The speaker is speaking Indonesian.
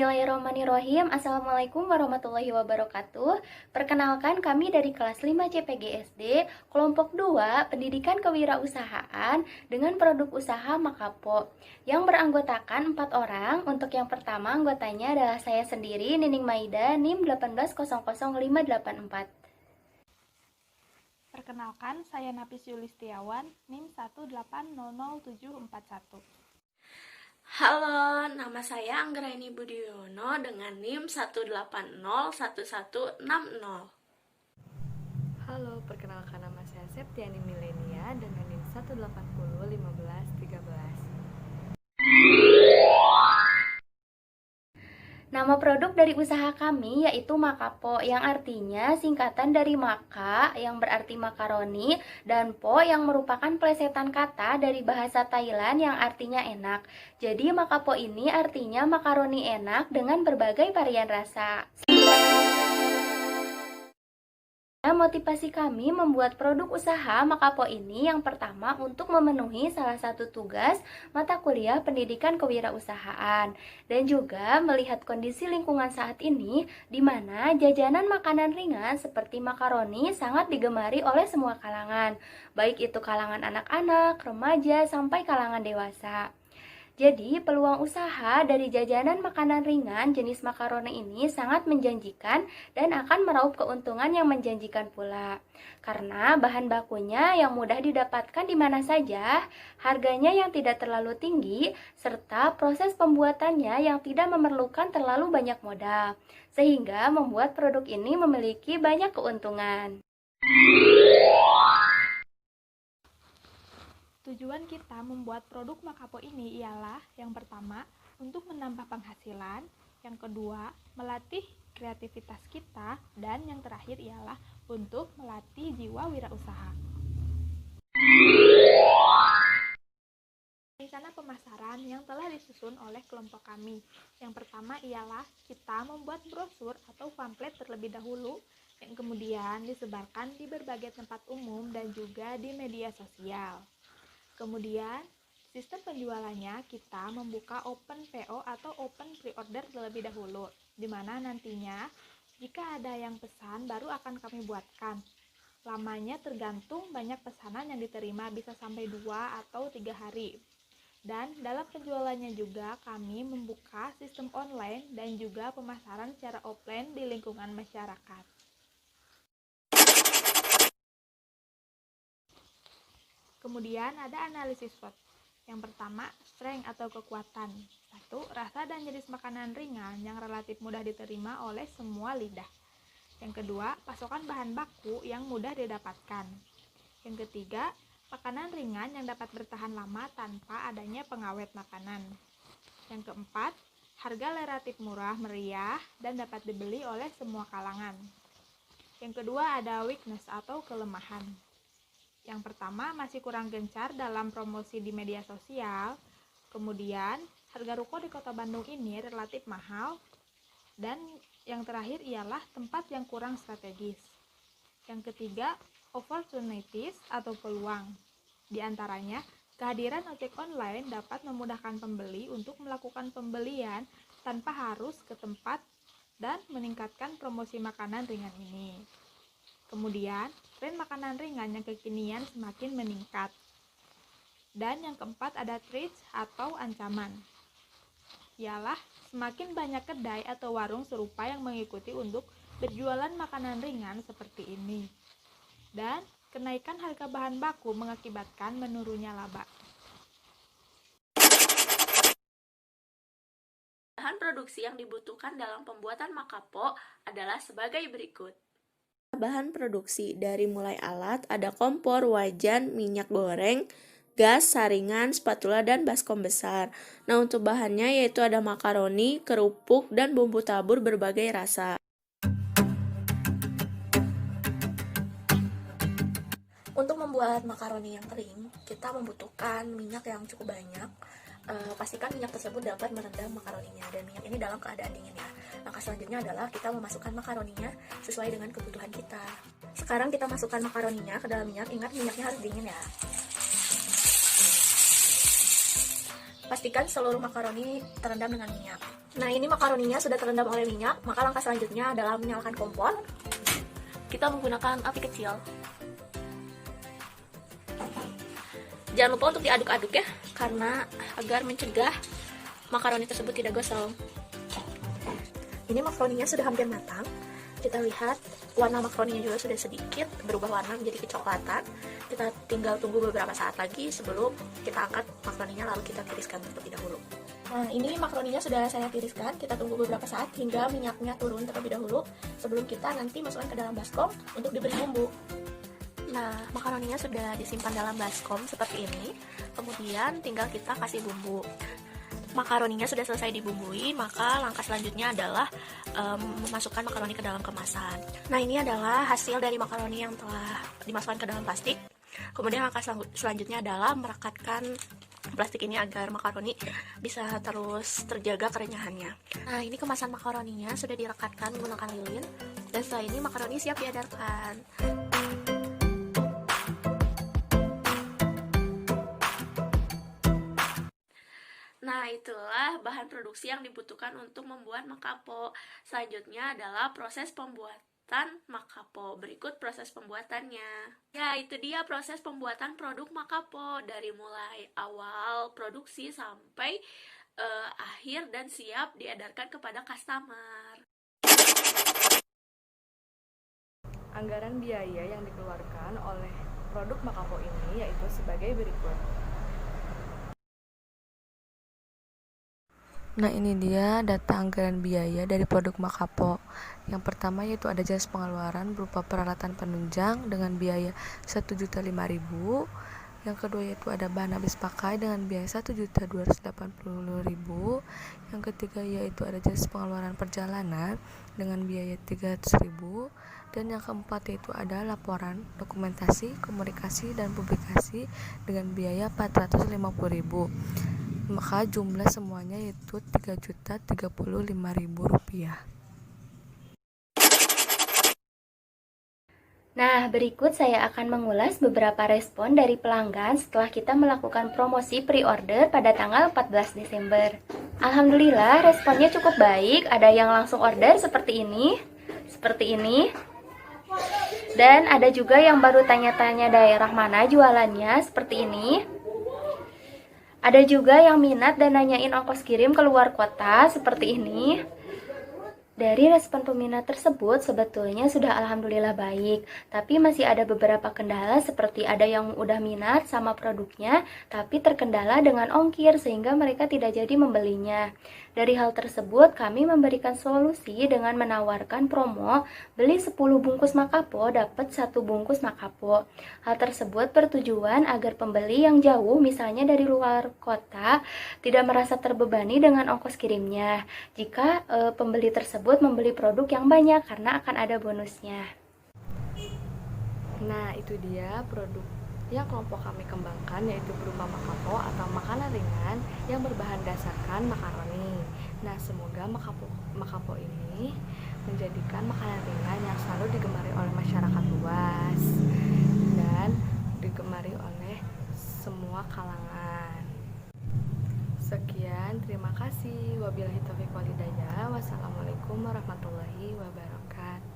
Bismillahirrahmanirrahim. Assalamualaikum warahmatullahi wabarakatuh. Perkenalkan, kami dari kelas 5 CPG SD, kelompok 2, Pendidikan Kewirausahaan dengan produk usaha Makapo, yang beranggotakan 4 orang. Untuk yang pertama, anggotanya adalah saya sendiri, Nining Maida, NIM 1800584. Perkenalkan, saya Napis Yulistiawan, NIM 1800741. Halo, nama saya Anggraini Budiono dengan NIM 1801160. Halo, perkenalkan nama saya Septiani Milenia dengan NIM 1801513. Nama produk dari usaha kami yaitu Makapo, yang artinya singkatan dari Maka yang berarti makaroni dan Po yang merupakan plesetan kata dari bahasa Thailand yang artinya enak. Jadi Makapo ini artinya makaroni enak dengan berbagai varian rasa. Motivasi kami membuat produk usaha Makapo ini yang pertama untuk memenuhi salah satu tugas mata kuliah pendidikan kewirausahaan dan juga melihat kondisi lingkungan saat ini di mana jajanan makanan ringan seperti makaroni sangat digemari oleh semua kalangan, baik itu kalangan anak-anak, remaja, sampai kalangan dewasa. Jadi, peluang usaha dari jajanan makanan ringan jenis makaroni ini sangat menjanjikan dan akan meraup keuntungan yang menjanjikan pula. Karena bahan bakunya yang mudah didapatkan di mana saja, harganya yang tidak terlalu tinggi, serta proses pembuatannya yang tidak memerlukan terlalu banyak modal, sehingga membuat produk ini memiliki banyak keuntungan. Tujuan kita membuat produk Makapo ini ialah yang pertama, untuk menambah penghasilan, yang kedua, melatih kreativitas kita, dan yang terakhir ialah untuk melatih jiwa wirausaha. Rencana pemasaran yang telah disusun oleh kelompok kami. Yang pertama ialah kita membuat brosur atau pamflet terlebih dahulu, yang kemudian disebarkan di berbagai tempat umum dan juga di media sosial. Kemudian, sistem penjualannya kita membuka open PO atau open pre-order terlebih dahulu, di mana nantinya jika ada yang pesan baru akan kami buatkan. Lamanya tergantung banyak pesanan yang diterima, bisa sampai 2 atau 3 hari. Dan dalam penjualannya juga kami membuka sistem online dan juga pemasaran secara offline di lingkungan masyarakat. Kemudian ada analisis SWOT. Yang pertama, strength atau kekuatan. 1. Rasa dan jenis makanan ringan yang relatif mudah diterima oleh semua lidah. Yang kedua, pasokan bahan baku yang mudah didapatkan. Yang ketiga, makanan ringan yang dapat bertahan lama tanpa adanya pengawet makanan. Yang keempat, harga relatif murah meriah dan dapat dibeli oleh semua kalangan. Yang kedua ada weakness atau kelemahan. Yang pertama, masih kurang gencar dalam promosi di media sosial. Kemudian, harga ruko di Kota Bandung ini relatif mahal. Dan yang terakhir ialah tempat yang kurang strategis. Yang ketiga, opportunities atau peluang. Di antaranya, kehadiran ojek online dapat memudahkan pembeli untuk melakukan pembelian tanpa harus ke tempat dan meningkatkan promosi makanan ringan ini. Kemudian, tren makanan ringan yang kekinian semakin meningkat. Dan yang keempat ada threats atau ancaman. Ialah semakin banyak kedai atau warung serupa yang mengikuti untuk berjualan makanan ringan seperti ini. Dan kenaikan harga bahan baku mengakibatkan menurunnya laba. Bahan produksi yang dibutuhkan dalam pembuatan Makapo adalah sebagai berikut. Bahan produksi dari mulai alat ada kompor, wajan, minyak goreng, gas, saringan, spatula, dan baskom besar. Nah, untuk bahannya yaitu ada makaroni, kerupuk, dan bumbu tabur berbagai rasa. Untuk membuat makaroni yang kering, kita membutuhkan minyak yang cukup banyak. Pastikan minyak tersebut dapat merendam makaroninya, dan minyak ini dalam keadaan dingin ya. Langkah selanjutnya adalah kita memasukkan makaroninya sesuai dengan kebutuhan kita. Sekarang kita masukkan makaroninya ke dalam minyak. Ingat, minyaknya harus dingin ya. Pastikan seluruh makaroni terendam dengan minyak. Nah, ini makaroninya sudah terendam oleh minyak, maka langkah selanjutnya adalah menyalakan kompor. Kita menggunakan api kecil. Jangan lupa untuk diaduk-aduk ya, karena agar mencegah makaroni tersebut tidak gosong. Ini makaroninya sudah hampir matang. Kita lihat warna makaroninya juga sudah sedikit berubah warna menjadi kecoklatan. Kita tinggal tunggu beberapa saat lagi sebelum kita angkat makaroninya lalu kita tiriskan terlebih dahulu. Nah, ini makaroninya sudah saya tiriskan. Kita tunggu beberapa saat hingga minyaknya turun terlebih dahulu sebelum kita nanti masukkan ke dalam baskom untuk diberi bumbu. Nah, makaroninya sudah disimpan dalam baskom seperti ini. Kemudian tinggal kita kasih bumbu. Makaroninya sudah selesai dibumbui, maka langkah selanjutnya adalah memasukkan makaroni ke dalam kemasan. Nah, ini adalah hasil dari makaroni yang telah dimasukkan ke dalam plastik. Kemudian langkah selanjutnya adalah merekatkan plastik ini agar makaroni bisa terus terjaga kerenyahannya. Nah, ini kemasan makaroninya sudah direkatkan menggunakan lilin. Dan setelah ini makaroni siap diedarkan. Nah, itulah bahan produksi yang dibutuhkan untuk membuat makapo. Selanjutnya adalah proses pembuatan makapo. Berikut proses pembuatannya. Ya, itu dia proses pembuatan produk makapo dari mulai awal produksi sampai akhir dan siap diedarkan kepada customer. Anggaran biaya yang dikeluarkan oleh produk Makapo ini yaitu sebagai berikut. Nah, ini dia data anggaran biaya dari produk Makapo. Yang pertama yaitu ada jasa pengeluaran berupa peralatan penunjang dengan biaya 1.005.000. Yang kedua yaitu ada bahan habis pakai dengan biaya 1.280.000. Yang ketiga yaitu ada jasa pengeluaran perjalanan dengan biaya 300.000. Dan yang keempat yaitu ada laporan, dokumentasi, komunikasi, dan publikasi dengan biaya 450.000. Maka jumlah semuanya yaitu Rp3.035.000. Nah, berikut saya akan mengulas beberapa respon dari pelanggan setelah kita melakukan promosi pre-order pada tanggal 14 Desember. Alhamdulillah, responnya cukup baik. Ada yang langsung order seperti ini. Dan ada juga yang baru tanya-tanya daerah mana jualannya, seperti ini. Ada juga yang minat dan nanyain ongkos kirim ke luar kota, seperti ini. Dari respon peminat tersebut sebetulnya sudah alhamdulillah baik, tapi masih ada beberapa kendala seperti ada yang udah minat sama produknya, tapi terkendala dengan ongkir sehingga mereka tidak jadi membelinya. Dari hal tersebut, kami memberikan solusi dengan menawarkan promo beli 10 bungkus Makapo dapat 1 bungkus Makapo. Hal tersebut bertujuan agar pembeli yang jauh, misalnya dari luar kota, tidak merasa terbebani dengan ongkos kirimnya jika pembeli tersebut membeli produk yang banyak karena akan ada bonusnya. Nah, itu dia produk yang kelompok kami kembangkan, yaitu berupa Makapo atau makanan ringan yang berbahan dasarkan makaroni. Nah, semoga Makapo ini menjadikan makanan ringan yang selalu digemari oleh masyarakat luas dan digemari oleh semua kalangan. Sekian, terima kasih. Wabillahi taufiq wal hidayah. Wassalamualaikum warahmatullahi wabarakatuh.